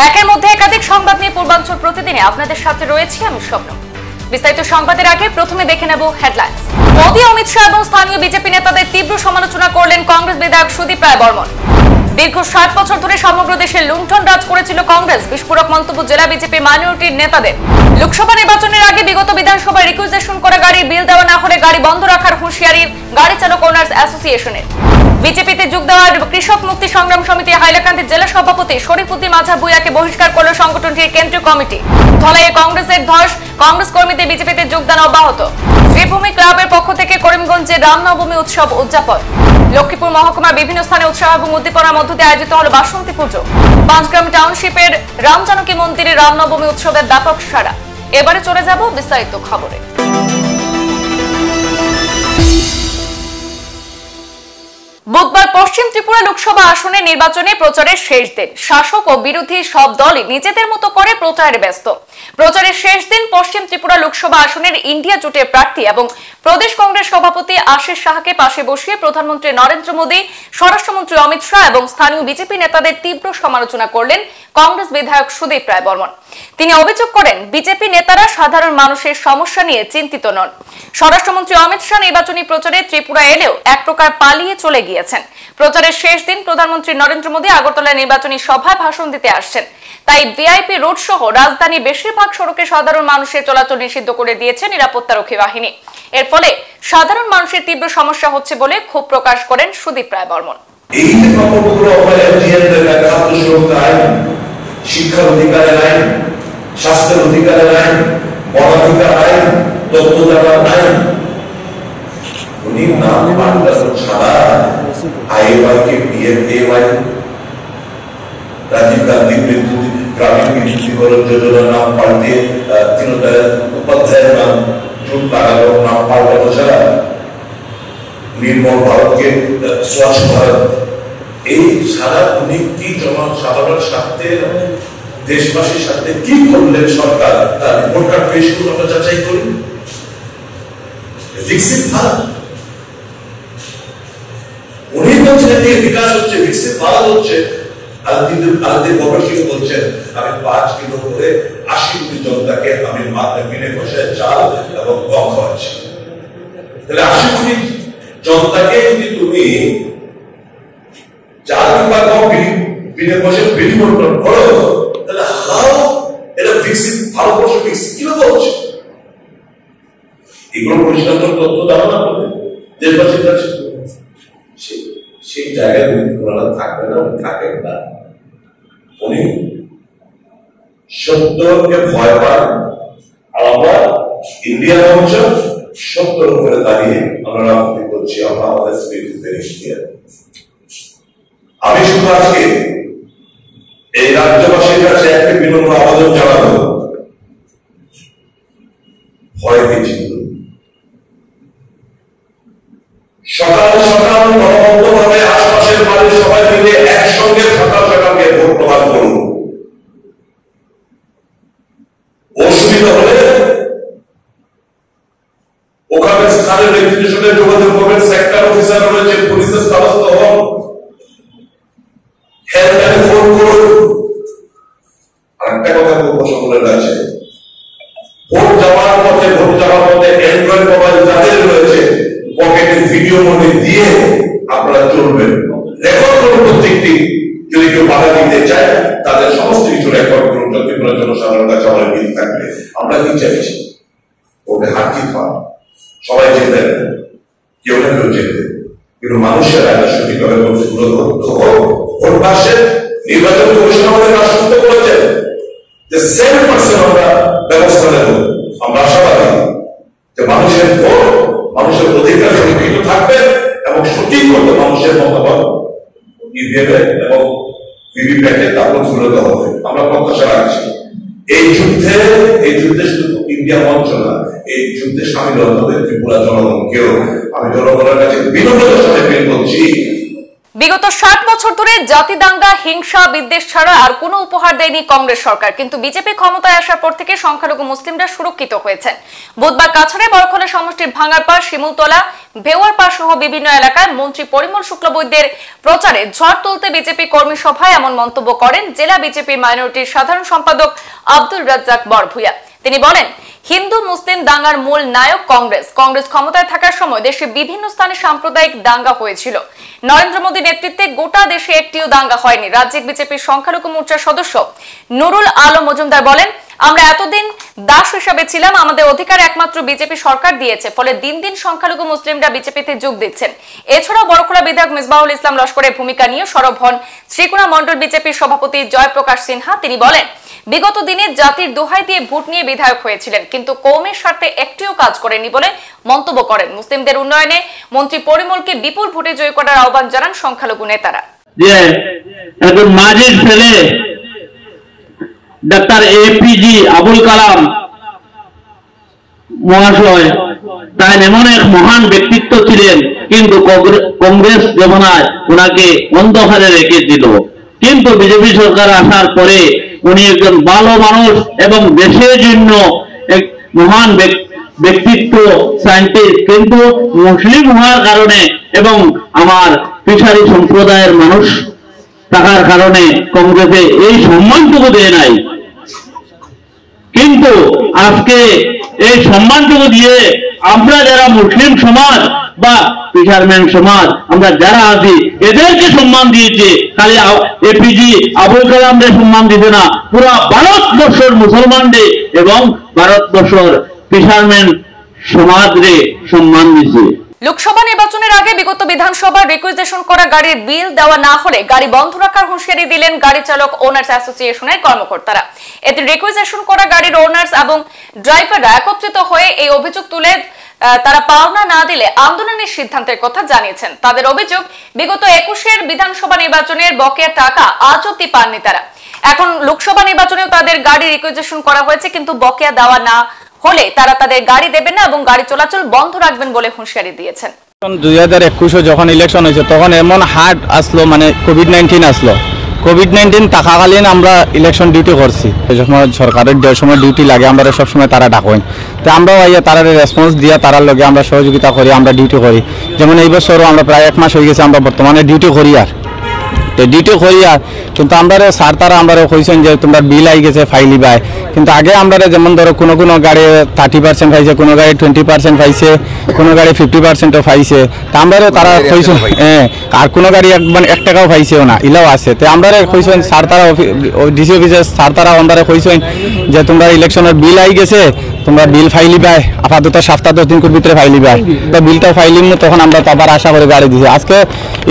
একের মধ্যে একাধিক সংবাদ নিয়ে পূর্বাঞ্চল প্রতিদিনে আপনাদের সাথে রয়েছি আমি স্বপ্ন। বিস্তারিত সংবাদের আগে প্রথমে দেখে নেব হেডলাইন্স। মোদি, অমিত শাহ এবং স্থানীয় বিজেপি নেতাদের তীব্র সমালোচনা করলেন কংগ্রেস বিধায়ক সুদীপ রায় বর্মন। দীর্ঘ 60 বছর ধরে সমগ্র দেশে লুণ্ঠন রাজ করেছিল কংগ্রেস, বিস্ফোরক মন্তব্য জেলা বিজেপি মাইনরিটির নেতাদের। লোকসভা নির্বাচনের আগে বিগত বিধানসভায় রিকুইজিশন করা গাড়ির বিল দেওয়া না হলে গাড়ি বন্ধ রাখার হুঁশিয়ারি গাড়ি চালক ওনার্স অ্যাসোসিয়েশনের। বিজেপিতে যোগ দেওয়ার কৃষক মুক্তি সংগ্রাম সমিতি হাইলাকান্দির জেলা সভাপতি শরীফউদ্দিন মাঝার ভূঁইয়াকে বহিষ্কার করল সংগঠনটির কেন্দ্রীয় কমিটি। ধলাইয়ে কংগ্রেসের ধস, কংগ্রেস কর্মীদের বিজেপিতে যোগদান অব্যাহত। শ্রীভূমি ক্লাবের পক্ষ থেকে করিমগঞ্জে রামনবমী উৎসব উদযাপন। লক্ষ্মীপুর মহকুমার বিভিন্ন স্থানে উৎসাহ এবং উদ্দীপনার মধ্য দিয়ে আয়োজিত হল বাসন্তী পুজো। পাঁচগ্রাম টাউনশিপের রামজানকী মন্দিরে রামনবমী উৎসবের ব্যাপক সাড়া। এবারে চলে যাব বিস্তারিত খবরে। বুধবার পশ্চিম ত্রিপুরা লোকসভা আসনে নির্বাচনে প্রচারের শেষ দিন। শাসক ও বিরোধী সব দলই নিজেদের মতো করে প্রচারে ব্যস্ত। প্রচারের শেষ দিন পশ্চিম ত্রিপুরা লোকসভা আসনের ইন্ডিয়া জোটের প্রার্থী এবং প্রদেশ কংগ্রেস সভাপতি আশিস শাহকে পাশে বসিয়ে প্রধানমন্ত্রী নরেন্দ্র মোদী, স্বরাষ্ট্রমন্ত্রী অমিত শাহ এবং স্থানীয় বিজেপি নেতাদের তীব্র সমালোচনা করলেন কংগ্রেস বিধায়ক সুদীপ রায় বর্মন। তিনি অভিযোগ করেন, বিজেপি নেতারা সাধারণ মানুষের সমস্যা নিয়ে চিন্তিত নন। স্বরাষ্ট্রমন্ত্রী অমিত শাহ নির্বাচনী প্রচারে ত্রিপুরা এলেও এক প্রকার পালিয়ে চলে গিয়েছেন। প্রচারের শেষ দিন প্রধানমন্ত্রী নরেন্দ্র মোদী আগরতলায় নির্বাচনী সভায় ভাষণ দিতে আসছেন। তাই ভিআইপি রোড সহ রাজধানীর বেশিরভাগ সড়কে সাধারণ মানুষের চলাচল নিষিদ্ধ করে দিয়েছে নিরাপত্তারক্ষী বাহিনী। এর ফলে সাধারণ মানুষের তীব্র সমস্যা হচ্ছে বলে ক্ষোভ প্রকাশ করেন সুদীপ রায় বর্মন। এই যে প্রকল্পগুলো খাদ্য সুরক্ষা আইন, শিক্ষার অধিকারের আইন, স্বাস্থ্যের অধিকারের আইন, বনাধিকার আইন, তথ্য দেওয়ার আইন, উনি নাম পাল্টানো ছাড়া আইওয়াইকে পিএমএওয়াই, রাজীব গান্ধী গ্রামীণ বিদ্যুতীকরণ যোজনার নাম পাল্টে দীনদয়াল উপাধ্যায়ের নাম যোগ লাগানো, নাম পাল্টানো ছাড়া নির্মল ভারতকে স্বচ্ছ ভারত, এই সারা উনি কি জনসাধারণের স্বার্থে, দেশবাসীর স্বার্থে কি করলেন সরকার, তার রিপোর্ট কার্ড পেশ করুন, আমরা যাচাই করি। বিকশিত ভারত উনি বলছেন এদিকে বিকাশ হচ্ছে, বিকশিত ভারত হচ্ছে, আর গবেষক বলছেন আমি 5 কিলো করে 80 কোটি জনতাকে আমি বিনে পয়সায় চাল এবং গম খাওয়াচ্ছি। তাহলে 80 কোটি জনতাকে যদি তুমি চাল কিংবা গম বিনে পয়সায় বিনিময় করো, তাহলে হাও এটা বিকশিত ভারতবর্ষ বিকশিত কিভাবে হচ্ছে? এগুলো পরিষ্কার তথ্য ধারণা করবে দেশবাসীর কাছে, সেই জায়গায় থাকবে না, থাকেন না। উনি সত্যকে ভয় পান, আর আমরা ইন্ডিয়া মঞ্চ সত্যের উপরে দাঁড়িয়ে আমরা রাজনীতি করছি। আমরা আমাদের আমি শুধু আজকে এই রাজ্যবাসীর কাছে একটি বিনম্র আবেদন জানাবো, ভয়কে চিন্ত। সকাল সকাল দলবদ্ধভাবে আশপাশের বাড়ির সবাই মিলে একসঙ্গে সকাল সকালকে ভোট প্রদান করুন। অসুবিধা হলে ওখানে স্থানীয় ব্যক্তিদের সঙ্গে যোগাযোগ করবেন, সেক্টর অফিসার রয়েছে, পুলিশের দ্বারস্থ হন, হেল্পলাইনে ফোন করুন। আরেকটা কথা খুব সকলের কাছে, ভোট যাওয়ার পথে অ্যান্ড্রয়েড মোবাইল যাদের রয়েছে পকেটে ভিডিও মোডে দিয়ে আপনারা চলবেন, রেকর্ড করুন প্রত্যেকটি। যদি কেউ বাধা দিতে চায় তাদের সমস্ত কিছু রেকর্ড করুন। ত্রিপুরা জনসাধারণের কাছে আমার বিল থাকবে। আমরা কি চাইছি? ওকে হার জিত হয়, সবাই যেতে, কেউ না কেউ যেতে, কিন্তু মানুষের আগে সঠিকভাবে ভোট পাশে নির্বাচন কমিশন আমাদের কাজ করতে বলেছেন যে 7% আমরা ব্যবস্থা নেব। আমরা আশাবাদী যে মানুষের ভোট, মানুষের অধিকার সুরক্ষিত থাকবে এবং সঠিক মতো মানুষের মতামত ইভিএমে এবং ভিভিপ্যাটে তারপর তুলে দেওয়া হবে। আমরা প্রত্যাশা রাখছি এই যুদ্ধে শুধু ইন্ডিয়া মঞ্চ না, এই যুদ্ধে সামিল হতে হবে ত্রিপুরা জনগণকেও। আমি জনগণের কাছে বিনম্রতার সাথে বের করছি, বিগত 60 বছর ধরে জাতি দাঙ্গা, হিংসা, বিদ্বেষ ছাড়া আর কোনো উপহার দেয়নি কংগ্রেস সরকার। কিন্তু বিজেপি ক্ষমতায় আসার পর থেকে সংখ্যালঘু মুসলিমরা সুরক্ষিত হয়েছেন। বুধবার কাছাড়ে বড়খলা সমষ্টির ভাঙ্গারপাড়, শিমুলতলা, বেওয়ারপাড় সহ বিভিন্ন এলাকায় মন্ত্রী পরিমল শুক্লবৈদ্যের প্রচারে ঝড় তুলতে বিজেপি কর্মী সভায় এমন মন্তব্য করেন জেলা বিজেপি মাইনরিটির সাধারণ সম্পাদক আব্দুল রাজ্জাক বরভূয়া। তিনি বলেন, হিন্দু মুসলিম দাঙ্গার মূল নায়ক কংগ্রেস। কংগ্রেস ক্ষমতায় থাকার সময় দেশে বিভিন্ন স্থানে সাম্প্রদায়িক দাঙ্গা হয়েছিল। নরেন্দ্র মোদী নেতৃত্বে গোটা দেশে একটিও দাঙ্গা হয়নি। রাজ্যিক বিজেপির সংখ্যালঘু মোর্চার সদস্য নুরুল আলম মজুমদার বলেন, আমরা এতদিন দাস হিসাবে ছিলাম, আমাদের অধিকার একমাত্র বিজেপি সরকার দিয়েছে, ফলে দিন দিন সংখ্যালঘু মুসলিমরা বিজেপিতে যোগ দিচ্ছেন। এছাড়াও বড়খলা বিধায়ক মিসবাহুল ইসলাম লস্করের ভূমিকা নিয়ে সরব হন শ্রীকুনা মন্ডল বিজেপির সভাপতি জয়প্রকাশ সিনহা। তিনি বলেন, বিগত দিনে জাতির দোহাই দিয়ে ভোট নিয়ে বিধায়ক হয়েছিলেন, কিন্তু কওমের স্বার্থে একটিও কাজ করেননি বলে মন্তব্য করেন। মুসলিমদের উন্নয়নে মন্ত্রী পরিমলকে বিপুল ভোটে জয় করার আহ্বান জানান সংখ্যালঘু নেতারা। ডাক্তার এপিজি আবুল কালাম মহাশয় তাই এমন এক মহান ব্যক্তিত্ব ছিলেন, কিন্তু কংগ্রেস জমানায় ওনাকে অন্ধকারে রেখে দিল। কিন্তু বিজেপি সরকার আসার পরে উনি একজন ভালো মানুষ এবং দেশের জন্য এক মহান ব্যক্তিত্ব, সায়েন্টিস্ট। কিন্তু মুসলিম হওয়ার কারণে এবং আমার ফিশারি সম্প্রদায়ের মানুষ থাকার কারণে কংগ্রেসে এই সম্মানটুকু দেয় নাই। কিন্তু আজকে এই সম্মানটুকু দিয়ে আমরা যারা মুসলিম সমাজ বা ফিশারম্যান সমাজ আমরা যারা আছি এদেরকে সম্মান দিয়েছে। খালি এপিজি আবুল কালামদের সম্মান দিতে না, পুরো ভারতবর্ষের মুসলমানদের এবং ভারতবর্ষের ফিশারম্যান সমাজকে সম্মান দিয়েছে। লোকসভা নির্বাচনের আগে বিগত বিধানসভার রিকুইজিশন করা গাড়ির বিল দেওয়া না হলে গাড়ি বন্ধ রাখার হুঁশিয়ারি দিলেন গাড়ি চালক ওনার্স অ্যাসোসিয়েশনের কর্মকর্তারা। এতে রিকুইজিশন করা গাড়ির ওনার্স এবং ড্রাইভাররা একত্রিত হয়ে এই অভিযোগ তুলে তারা পাওনা না দিলে আন্দোলনের সিদ্ধান্তের কথা জানিয়েছেন। তাদের অভিযোগ, বিগত 21-এর বিধানসভা নির্বাচনের বকেয়া টাকা আজ অব্দি পাননি তারা। এখন লোকসভা নির্বাচনেও তাদের গাড়ি রিকুইজিশন করা হয়েছে, কিন্তু বকেয়া দেওয়া না হলে তারা তাদের গাড়ি দেবেন না এবং গাড়ি চলাচল বন্ধ রাখবেন বলে হুঁশিয়ারি দিয়েছেন। 2021 যখন ইলেকশন হয়েছে তখন এমন হার্ড আসলো, মানে কোভিড-19 আসলো। কোভিড-19 থাকাকালীন আমরা ইলেকশন ডিউটি করছি। যখন সরকারের যে সময় ডিউটি লাগে আমরা সবসময় তারা ডাকেন, তো আমরাও আইয়া তারা রেসপন্স দিয়ে তারার লগে আমরা সহযোগিতা করি, আমরা ডিউটি করি। যেমন এই বছরও আমরা প্রায় 1 মাস হয়ে গেছে আমরা বর্তমানে ডিউটি করি। আর ডিউটি করি আর কিন্তু আমরা স্যার তারা আমরা কইছেন যে তোমরা বিল আই গেছে ফাইলি বাই। কিন্তু আগে আমরা যেমন ধরো কোনো গাড়ি 30% পাইছে, কোনো গাড়ি 20% পাইছে, কোনো গাড়ি 50%ও পাইছে। তা আমরা তারা কইছেন আর কোনো গাড়ি 1 টাকাও পাইছেও না, ইলাও আছে। তো আমরা কইছেন স্যার তারা ডিসি অফিসের স্যার তারা আমরা কইছেন যে তোমরা ইলেকশনের বিল আই গেছে, তোমরা বিল ফাইলি বাই, আপাতত 7-10 দিনের ভিতরে ফাইলি বাই। তো বিলটা ফাইলিং তখন আমরা তো আবার আশা করে গাড়ি দিছি। আজকে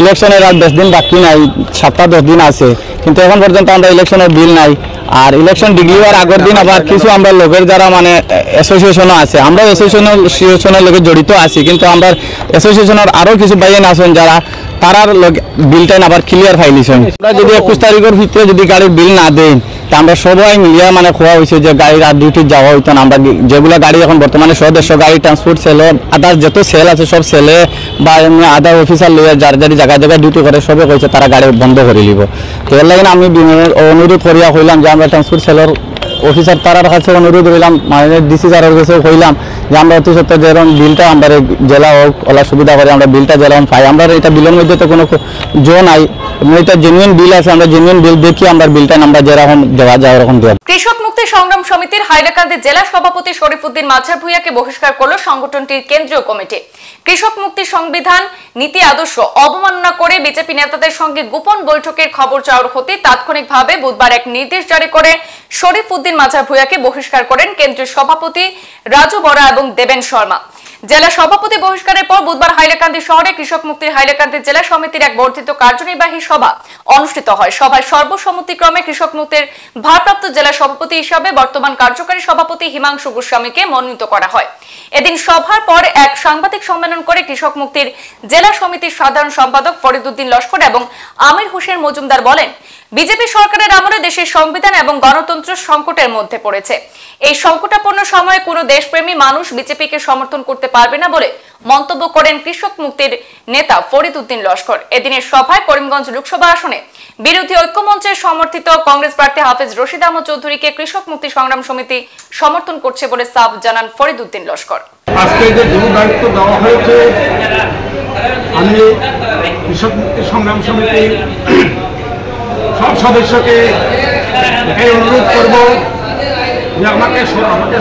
ইলেকশনের আর 10 দিন বাকি নাই, 7-10 দিন আছে, কিন্তু এখন পর্যন্ত আমরা ইলেকশনের বিল নাই। আর ইলেকশন ডিগ্রিওয়ার আগের দিন আবার কিছু আমরা লোকের যারা মানে অ্যাসোসিয়েশনও আছে, আমরা অ্যাসোসিয়েশনের লোকে জড়িত আছি, কিন্তু আমরা অ্যাসোসিয়েশনের আরও কিছু বাইন আছেন যারা তারার বিলটা আবার ক্লিয়ার ফাইলিছেন। আমরা যদি 21 তারিখের ভিতরে যদি গাড়ির বিল না দেন তা আমরা সবাই মিলিয়ে মানে খোয়া হয়েছে যে গাড়ির আর ডিউটি যাওয়া হইতো না। আমরা যেগুলো গাড়ি এখন বর্তমানে 100-150 গাড়ি ট্রান্সপোর্ট সেলে আদার যত সেল আছে সব সেলে বা এমনি আদার অফিসার লিয়ে যার জায়গায় ডিউটি করে সবে কইছে তারা গাড়ি বন্ধ করে নিব। তো এর লাগে আমি অনুরোধ করিয়া হইলাম যে আমরা ট্রান্সপোর্ট সেলের অফিসার তারার কাছে অনুরোধ হইলাম, মানে ডিসি স্যারের কাছে হইলাম যে আমরা অতি সত্ত্বেও যেরকম বিলটা আমরা জেলা হোক ওলা সুবিধা করে আমরা বিলটা যেরকম পাই। আমরা এটা বিলের মধ্যে তো কোনো জো নাই, এটা জেনুইন বিল আছে, আমরা জেনুইন বিল দেখি আমরা বিলটা আমরা যেরকম দেওয়া যায় ওরকম দেওয়া। কৃষক মুক্তি সংগ্রাম সমিতির হাইলাকান্দি জেলা সভাপতি শরীফউদ্দিন মাঝার ভূঁইয়াকে বহিষ্কার করল সংগঠনটির কেন্দ্রীয় কমিটি। কৃষক মুক্তি সংবিধান নীতি আদর্শ অবমাননা করে বিজেপি নেতাদের সঙ্গে গোপন বৈঠকের খবর চাউর হতে তাৎক্ষণিকভাবে বুধবার এক নির্দেশ জারি করে শরীফউদ্দিন মাঝার ভূঁইয়াকে বহিষ্কার করেন কেন্দ্রীয় সভাপতি রাজু বরা এবং দেবেন শর্মা। জেলা সভাপতি বহিষ্কারের পর বুধবার হাইলাকান্দি শহরে কৃষক মুক্তির হাইলাকান্দি জেলা সমিতির এক বর্ধিত কার্যনির্বাহী সভা অনুষ্ঠিত হয়। সভায় সর্বসম্মতিক্রমে কৃষক মুক্তির ভারপ্রাপ্ত জেলা সভাপতি হিসাবে বর্তমান কার্যকারী সভাপতি হিমাংশু গোস্বামীকে মনোনীত করা হয়। এদিন সভার পর এক সাংবাদিক সম্মেলন করে কৃষক মুক্তির জেলা সমিতির সাধারণ সম্পাদক ফরিদ উদ্দিন লস্কর এবং আমির হোসেন মজুমদার বলেন, বিজেপি সরকারের আমলে দেশের সংবিধান এবং গণতন্ত্র সংকটের মধ্যে পড়েছে। এই সংকটাপন্ন সময়ে কোনো দেশপ্রেমী মানুষ বিজেপিকে সমর্থন করতে পারবে না বলে মন্তব্য করেন কৃষক মুক্তির নেতা ফরিদ উদ্দিন লস্কর। এদিনের সভায় করিমগঞ্জ লোকসভা আসনে বিরোধী ঐক্যমঞ্চের সমর্থিত কংগ্রেস প্রার্থী হাফেজ রশিদ আহমদ চৌধুরীকে কৃষক মুক্তি সংগ্রাম সমিতি সমর্থন করছে বলে সাফ জানান ফরিদ উদ্দিন লস্কর। আজকে যে দায়িত্ব দেওয়া হয়েছে, আমি কৃষক মুক্তি সংগ্রাম সমিতির সব সদস্যকে এটাই অনুরোধ করব যে আমাকে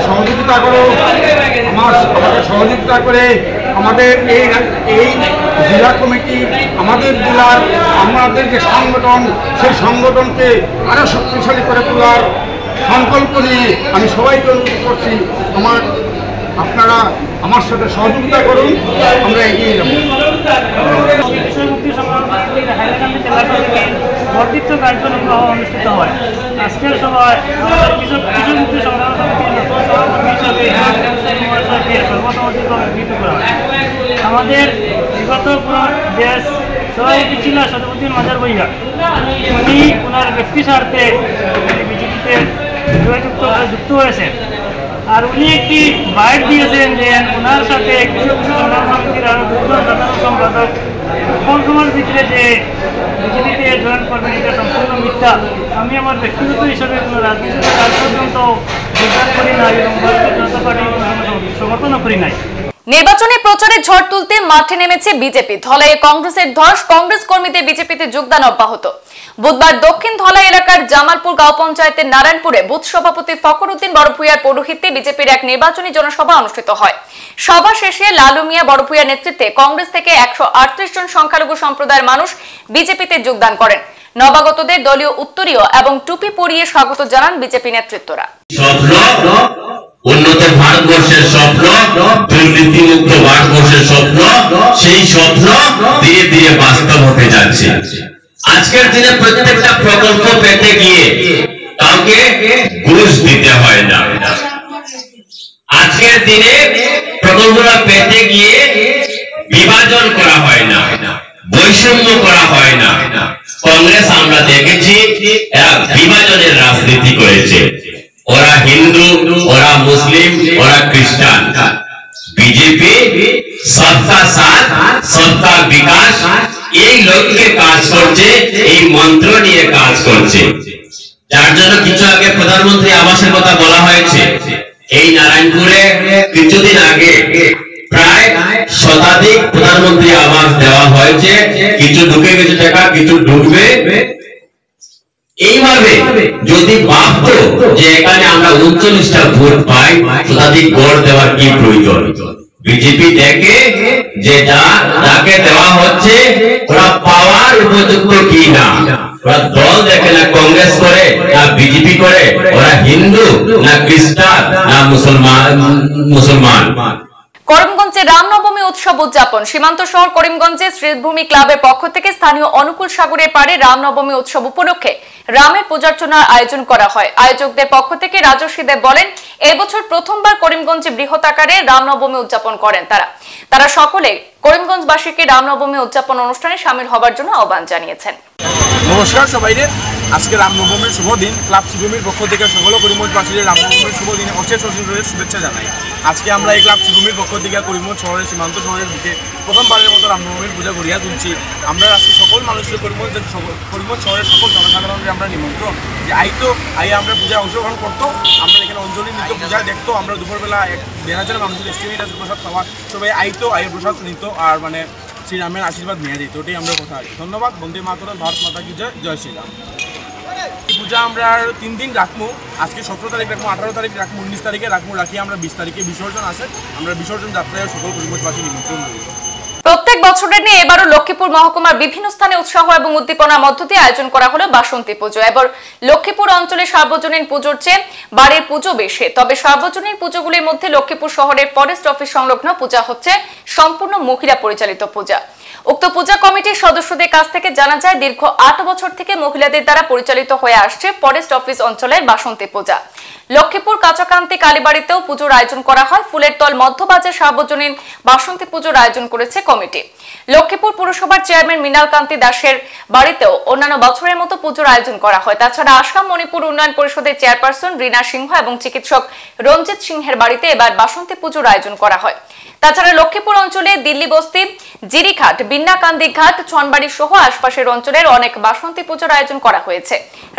সহযোগিতা করো, আমাকে সহযোগিতা করে আমাদের এই জেলা কমিটি, আমাদের জেলার আমাদের যে সংগঠন, সেই সংগঠনকে আরো শক্তিশালী করে তোলার সংকল্প নিয়ে আমি সবাইকে অনুরোধ করছি, আপনারা আমার সাথে সহযোগিতা করুন, আমরা এগিয়ে যাব। বর্ধিত কার্যনির্বাহ অনুষ্ঠিত হয়। আজকের সভায় কৃষক মুক্তি সংগ্রাম সমিতির সর্বসম্মতিক্রমে গৃহীত করা হয়। আমাদের বিগত দেশ সভাপতি ছিল সদরুদ্দিন মাজার বইয়া, উনি ওনার ব্যক্তি স্বার্থে বিজেপিতে যুক্ত হয়েছেন। আর উনি একটি বাইট দিয়েছেন যে ওনার সাথে কৃষক সংগ্রাম সমিতির আরো দুজন সাধারণ সম্পাদক কম সময়ের ভিতরে যে বিজেপিতে জয়েন করবেন, এটা সম্পূর্ণ মিথ্যা। আমি আমার ব্যক্তিগত হিসাবে কোনো রাজনীতিতে আজ পর্যন্ত যোগদান করি নাই এবং ভারতীয় জনতা পার্টির সমর্থনও করি নাই। নির্বাচনী প্রচারে ঝড় তুলতে মাঠে নেমেছে বিজেপি। ধলাইয়ে কংগ্রেসের ধস, কংগ্রেস কর্মীদের বিজেপিতে যোগদান অব্যাহত। বুধবার দক্ষিণ ধলাই এলাকার জামালপুর গাঁও পঞ্চায়েতের নারায়ণপুরে বুথ সভাপতি ফখর উদ্দিন বড়ভূঁইয়ার পৌরোহিত্যে বিজেপির এক নির্বাচনী জনসভা অনুষ্ঠিত হয়। সভা শেষে লালু মিয়া বড়ভূঁইয়ার নেতৃত্বে কংগ্রেস থেকে 138 জন সংখ্যালঘু সম্প্রদায়ের মানুষ বিজেপিতে যোগদান করেন। নবাগতদের দলীয় উত্তরীয় এবং টুপি পরিয়ে স্বাগত জানান বিজেপি নেতৃত্বরা। উন্নত ভারতবর্ষের স্বপ্ন, দুর্নীতিমুক্ত ভারতবর্ষের স্বপ্ন, সেই স্বপ্ন ধীরে ধীরে বাস্তব হতে যাচ্ছে। আজকের দিনে প্রত্যেকটা প্রকল্প পেতে গিয়ে কাউকে ঘুষ দিতে হয় না। আজকের দিনে প্রকল্পটা পেতে গিয়ে বিভাজন করা হয় না, বৈষম্য করা হয় না। কংগ্রেস আমরা দেখেছি এরা বিভাজনের রাজনীতি করেছে। ওরা হিন্দু, ওরা মুসলিম, ওরা খ্রিস্টান। বিজেপি সবকা সাথ, সবকা বিকাশ, এই লক্ষ্যে কাজ করছে, এই মন্ত্র নিয়ে কাজ করছে। যার জন্য কিছু আগে প্রধানমন্ত্রী আবাসের কথা বলা হয়েছে। এই নারায়ণপুরে কিছুদিন আগে প্রায় শতাধিক প্রধানমন্ত্রী আবাস দেওয়া হয়েছে। কিছু ঢুকে গেছে টাকা, কিছু ঢুকবে। এইভাবে যদি ভাবতো যে এখানে আমরা 39টা ভোট পাই, শতাধিক গড় দেওয়ার কি প্রয়োজন? বিজেপি দেখে যে যাকে দেওয়া হচ্ছে ওরা পাওয়ার উপযুক্ত কি না। ওরা দল দেখে না কংগ্রেস করে না বিজেপি করে, ওরা হিন্দু না খ্রিস্টান না মুসলমান। করিমগঞ্জে রামনবমী উৎসব উদযাপন। সীমান্ত শহর করিমগঞ্জে শ্রীভূমি ক্লাবের পক্ষ থেকে স্থানীয় অনুকূল সাগরের পাড়ে রামনবমী উৎসব উপলক্ষে রামের পূজার্চনার আয়োজন করা হয়। আয়োজকদের পক্ষ থেকে রাজস্বী দেব বলেন, এবছর প্রথমবার করিমগঞ্জে বৃহৎ আকারে রামনবমী উদযাপন করেন তারা সকলে করিমগঞ্জবাসীকে রামনবমী উদযাপন অনুষ্ঠানে সামিল হবার জন্য আহ্বান জানিয়েছেন। নমস্কার সবাইকে। আজকে রামনবমীর শুভ দিন। ক্লাব শ্রীভূমির পক্ষ থেকে সকল করিমগঞ্জবাসীদের রামনবমীর শুভ দিনে অশেষ শুভেচ্ছা জানাই। আজকে আমরা এই ক্লাব শ্রীভূমির পক্ষ থেকে করিমগঞ্জ শহরের সীমান্ত শহরের দিকে প্রথমবারের মতো রামনবমীর পূজা করিয়া তুলছি। আমরা আজকে সকল মানুষের করিমগঞ্জ শহরের সকল জনসাধারণকে আমরা নিমন্ত্রণ যে আইয়া আমরা পূজায় অংশগ্রহণ করতো, আমরা এখানে অঞ্জলি নিত, পূজায় দেখতো। আমরা দুপুরবেলা 1,000 মানুষের এস্টিমেট আছে প্রসাদ খাওয়ার, সবাই আইয়া প্রসাদ নিত আর মানে শ্রীরামের আশীর্বাদ নিয়ে যেত। ওটাই আমরা কথা। ধন্যবাদ। বন্দে মাতরম, ভারত মাতা কি জয়, জয় শ্রীরাম। পূজা আমরা 3 দিন রাখবো। আজকে 17 তারিখ রাখবো, 18 তারিখ রাখবো, 19 তারিখে রাখবো। রাখি আমরা 20 তারিখে বিসর্জন আছে। আমরা বিসর্জন যাত্রায় সকল করিমগঞ্জবাসী নিমন্ত্রণ করি। প্রত্যেক বছরের নিয়ে এবারও লক্ষ্মীপুর মহকুমার বিভিন্ন স্থানে উৎসাহ এবং উদ্দীপনার মধ্য দিয়ে আয়োজন করা হলো বাসন্তী পুজো। এবার লক্ষ্মীপুর অঞ্চলে সার্বজনীন পুজোর চেয়ে বাড়ির পুজো বেশি। তবে সার্বজনীন পুজোগুলির মধ্যে লক্ষ্মীপুর শহরের ফরেস্ট অফিস সংলগ্ন পূজা হচ্ছে সম্পূর্ণ মহিলা পরিচালিত পূজা। উক্ত পূজা কমিটির সদস্যদের কাছ থেকে জানা যায়, দীর্ঘ 8 বছর থেকে মহিলাদের দ্বারা পরিচালিত হয়ে আসছে ফরেস্ট অফিস অঞ্চলের বাসন্তী পূজা। লক্ষ্মীপুর কাঁচাকান্তি কালীবাড়িতেও পুজোর আয়োজন করা হয়। ফুলের তল মধ্যবাজার সার্বজনীন বাসন্তী পুজোর আয়োজন করেছে কমিটি। লক্ষ্মীপুর পুরসভার চেয়ারম্যান মৃণাল কান্তি দাসের বাড়িতেও অন্যান্য বছরের মতো পুজোর আয়োজন করা হয়। তাছাড়া আসাম মণিপুর উন্নয়ন পরিষদের চেয়ারপারসন রীনা সিংহ এবং চিকিৎসক রঞ্জিত সিংহের বাড়িতে এবার বাসন্তী পুজোর আয়োজন করা হয়। তাছাড়া লক্ষ্মীপুর অঞ্চলে দিল্লি বস্তি, জিরিঘাট, বিন্নাকান্দি ঘাট, ছনবাড়ি সহ আশপাশের অঞ্চলের অনেক বাসন্তী পুজোর আয়োজন করা হয়েছে।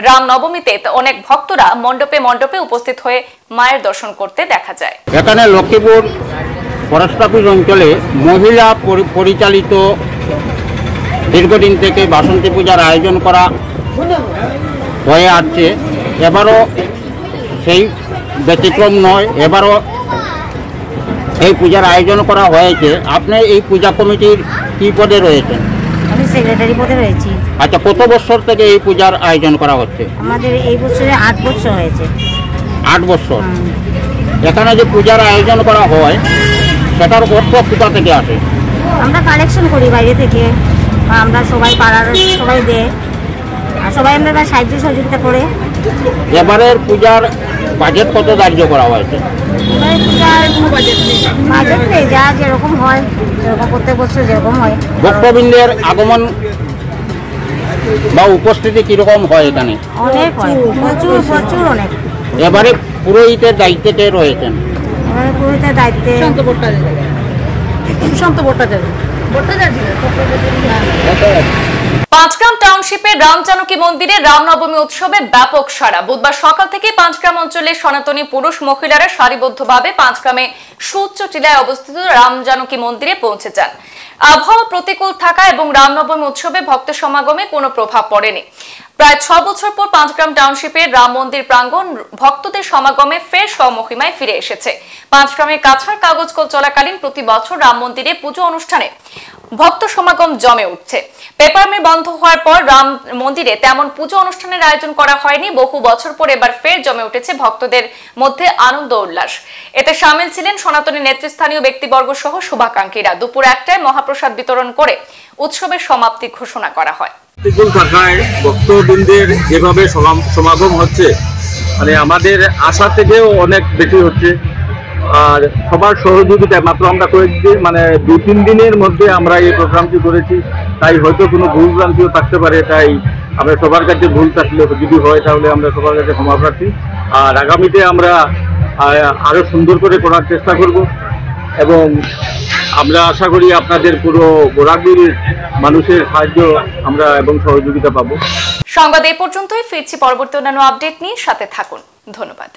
রামনবমীতে অনেক ভক্তরা মণ্ডপে মণ্ডপে উপস্থিত হয়ে মায়ের দর্শন করতে দেখা যায়। এখানে লক্ষ্মীপুর ফরেস্ট অফিস অঞ্চলে মহিলা পরিচালিত দীর্ঘদিন থেকে বাসন্তী পূজার আয়োজন করা হয়ে আসছে। এবারও সেই ব্যতিক্রম নয়, এবারও এই পূজার আয়োজন করা হয়েছে। আপনি এই পূজা কমিটির কি পদে রয়েছেন? আমি সেক্রেটারি পদে রয়েছি। আচ্ছা, কত বছর থেকে এই পূজার আয়োজন করা হচ্ছে? আমাদের এই বছরে 8 বছর হয়েছে। 8 বছর। এখানে যে পূজার আয়োজন করা হয় সেটার অর্থ কোথা থেকে আসে? আমরা কালেকশন করি বাইরে থেকে, আমরা সবাই পাড়ার সবাই দেয়, আর সবাই আমরা সাহায্য সহযোগিতা করে। এবারের পূজার বাজেট কত ধার্য করা হয়েছে? বাজেট নেই, যা যেরকম হয় সেরকম প্রত্যেক বছর যেরকম হয়। ভক্তবৃন্দের আগমন বা উপস্থিতি কিরকম হয় এখানে? অনেক হয়, প্রচুর প্রচুর অনেক। এবারে পুরোহিতের দায়িত্বে কে রয়েছেন? এবারে পুরোহিতের দায়িত্বে সুশান্ত ভট্টাচার্য। পাঁচগ্রাম টাউনশিপের রামজানকী মন্দিরে রামনবমী উৎসবে ব্যাপক সাড়া। বুধবার সকাল থেকে পাঁচগ্রাম অঞ্চলের সনাতনী পুরুষ মহিলারা সারিবদ্ধভাবে পাঁচগ্রামে সুউচ্চ টিলায় অবস্থিত রামজানকী মন্দিরে পৌঁছে যান। আবহাওয়া প্রতিকূল থাকা এবং রামনবমী উৎসবে ভক্ত সমাগমে কোনো প্রভাব পড়েনি। প্রায় 6 বছর পর পাঁচগ্রাম টাউনশিপের রাম মন্দির প্রাঙ্গণ ভক্তদের সমাগমে ফের স্বমহিমায় ফিরে এসেছে। পাঁচগ্রামে কাছার কাগজ কল চলাকালীন প্রতি বছর রাম মন্দিরে পুজো অনুষ্ঠানে ভক্ত সমাগম জমে উঠছে। পেপার মিল বন্ধ হওয়ার পর রাম মন্দিরে তেমন পুজো অনুষ্ঠানের আয়োজন করা হয়নি। বহু বছর পর এবার ফের জমে উঠেছে ভক্তদের মধ্যে আনন্দ উল্লাস। এতে সামিল ছিলেন সনাতনী নেতৃস্থানীয় ব্যক্তিবর্গ সহ শুভাকাঙ্ক্ষীরা। দুপুর 1টায় মহাপ্রসাদ বিতরণ করে উৎসবের সমাপ্তি ঘোষণা করা হয়। প্রতিকূল থাকায় ভক্তবৃন্দের যেভাবে সমাগম হচ্ছে, মানে আমাদের আশা থেকেও অনেক বেশি হচ্ছে। আর সবার সহযোগিতায় মাত্র আমরা কয়েকদিন, মানে 2-3 দিনের মধ্যে আমরা এই প্রোগ্রামটি করেছি, তাই হয়তো কোনো ভুল ভ্রান্তিও থাকতে পারে। তাই আমরা সবার কাছে ভুল থাকলে যদি হয় তাহলে আমরা সবার কাছে ক্ষমা প্রার্থী। আর আগামীতে আমরা আরও সুন্দর করে করার চেষ্টা করব এবং আমরা আশা করি আপনাদের পুরো গোড়াগুড়ির মানুষের সাহায্য আমরা এবং সহযোগিতা পাবো। সংবাদ এই পর্যন্তই। ফিরছি পরবর্তী অন্যান্য আপডেট নিয়ে, সাথে থাকুন। ধন্যবাদ।